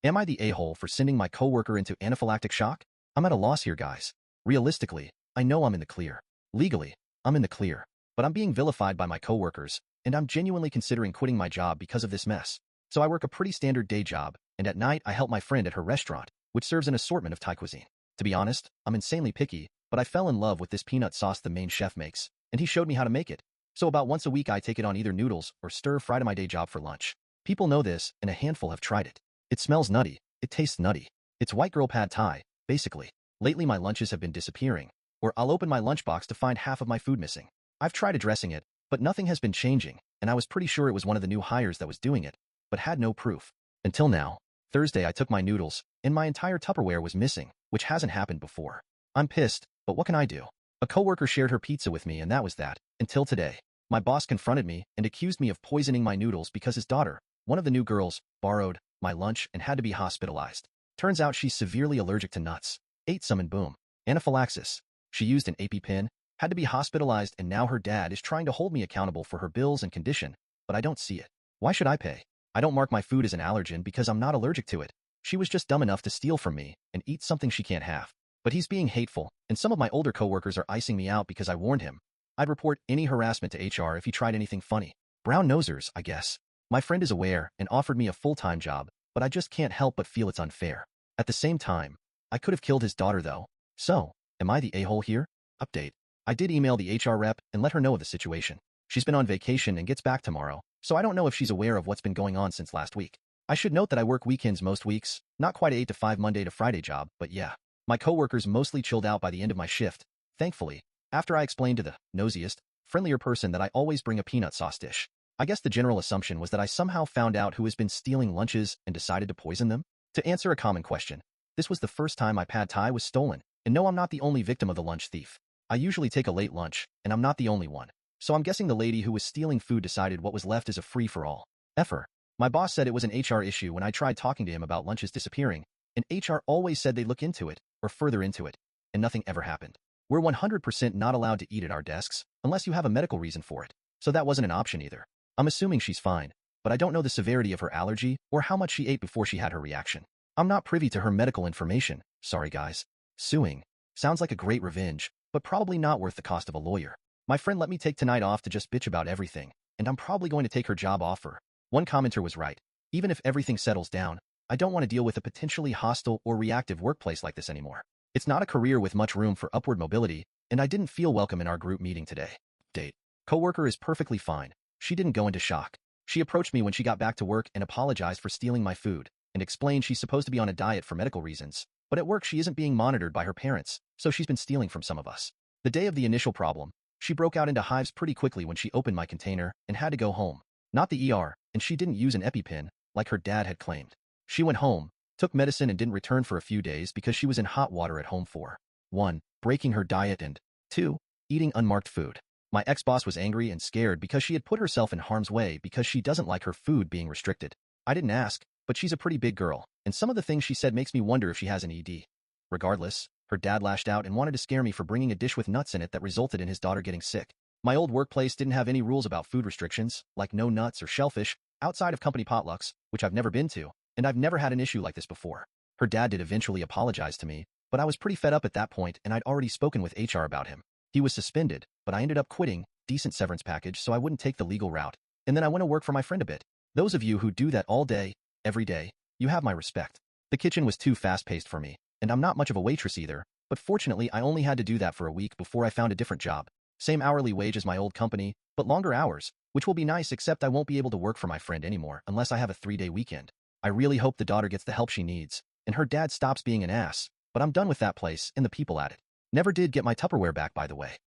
Am I the a-hole for sending my coworker into anaphylactic shock? I'm at a loss here, guys. Realistically, I know I'm in the clear. Legally, I'm in the clear. But I'm being vilified by my coworkers, and I'm genuinely considering quitting my job because of this mess. So I work a pretty standard day job, and at night I help my friend at her restaurant, which serves an assortment of Thai cuisine. To be honest, I'm insanely picky, but I fell in love with this peanut sauce the main chef makes, and he showed me how to make it. So about once a week I take it on either noodles or stir-fry to my day job for lunch. People know this, and a handful have tried it. It smells nutty. It tastes nutty. It's white girl pad Thai, basically. Lately my lunches have been disappearing, or I'll open my lunchbox to find half of my food missing. I've tried addressing it, but nothing has been changing, and I was pretty sure it was one of the new hires that was doing it, but had no proof. Until now. Thursday I took my noodles, and my entire Tupperware was missing, which hasn't happened before. I'm pissed, but what can I do? A coworker shared her pizza with me and that was that, until today. My boss confronted me and accused me of poisoning my noodles because his daughter, one of the new girls, borrowed my lunch and had to be hospitalized. Turns out she's severely allergic to nuts. Ate some and boom. Anaphylaxis. She used an EpiPen, had to be hospitalized, and now her dad is trying to hold me accountable for her bills and condition, but I don't see it. Why should I pay? I don't mark my food as an allergen because I'm not allergic to it. She was just dumb enough to steal from me and eat something she can't have. But he's being hateful, and some of my older coworkers are icing me out because I warned him. I'd report any harassment to HR if he tried anything funny. Brown nosers, I guess. My friend is aware and offered me a full-time job, but I just can't help but feel it's unfair. At the same time, I could have killed his daughter though. So, am I the a-hole here? Update. I did email the HR rep and let her know of the situation. She's been on vacation and gets back tomorrow, so I don't know if she's aware of what's been going on since last week. I should note that I work weekends most weeks, not quite an 8 to 5 Monday to Friday job, but yeah. My coworkers mostly chilled out by the end of my shift, thankfully, after I explained to the nosiest, friendlier person that I always bring a peanut sauce dish. I guess the general assumption was that I somehow found out who has been stealing lunches and decided to poison them. To answer a common question, this was the first time my pad Thai was stolen, and no, I'm not the only victim of the lunch thief. I usually take a late lunch, and I'm not the only one. So I'm guessing the lady who was stealing food decided what was left is a free-for-all. Effer. My boss said it was an HR issue when I tried talking to him about lunches disappearing, and HR always said they'd look into it, or further into it, and nothing ever happened. We're 100% not allowed to eat at our desks, unless you have a medical reason for it. So that wasn't an option either. I'm assuming she's fine, but I don't know the severity of her allergy or how much she ate before she had her reaction. I'm not privy to her medical information, sorry guys. Suing. Sounds like a great revenge, but probably not worth the cost of a lawyer. My friend let me take tonight off to just bitch about everything, and I'm probably going to take her job offer. One commenter was right. Even if everything settles down, I don't want to deal with a potentially hostile or reactive workplace like this anymore. It's not a career with much room for upward mobility, and I didn't feel welcome in our group meeting today. Date. Coworker is perfectly fine. She didn't go into shock. She approached me when she got back to work and apologized for stealing my food, and explained she's supposed to be on a diet for medical reasons, but at work she isn't being monitored by her parents, so she's been stealing from some of us. The day of the initial problem, she broke out into hives pretty quickly when she opened my container and had to go home. Not the ER, and she didn't use an EpiPen, like her dad had claimed. She went home, took medicine and didn't return for a few days because she was in hot water at home for 1. Breaking her diet and 2. Eating unmarked food. My ex-boss was angry and scared because she had put herself in harm's way because she doesn't like her food being restricted. I didn't ask, but she's a pretty big girl, and some of the things she said makes me wonder if she has an ED. Regardless, her dad lashed out and wanted to scare me for bringing a dish with nuts in it that resulted in his daughter getting sick. My old workplace didn't have any rules about food restrictions, like no nuts or shellfish, outside of company potlucks, which I've never been to, and I've never had an issue like this before. Her dad did eventually apologize to me, but I was pretty fed up at that point and I'd already spoken with HR about him. He was suspended, but I ended up quitting, decent severance package so I wouldn't take the legal route, and then I went to work for my friend a bit. Those of you who do that all day, every day, you have my respect. The kitchen was too fast-paced for me, and I'm not much of a waitress either, but fortunately I only had to do that for a week before I found a different job. Same hourly wage as my old company, but longer hours, which will be nice except I won't be able to work for my friend anymore unless I have a 3-day weekend. I really hope the daughter gets the help she needs, and her dad stops being an ass, but I'm done with that place and the people at it. Never did get my Tupperware back, by the way.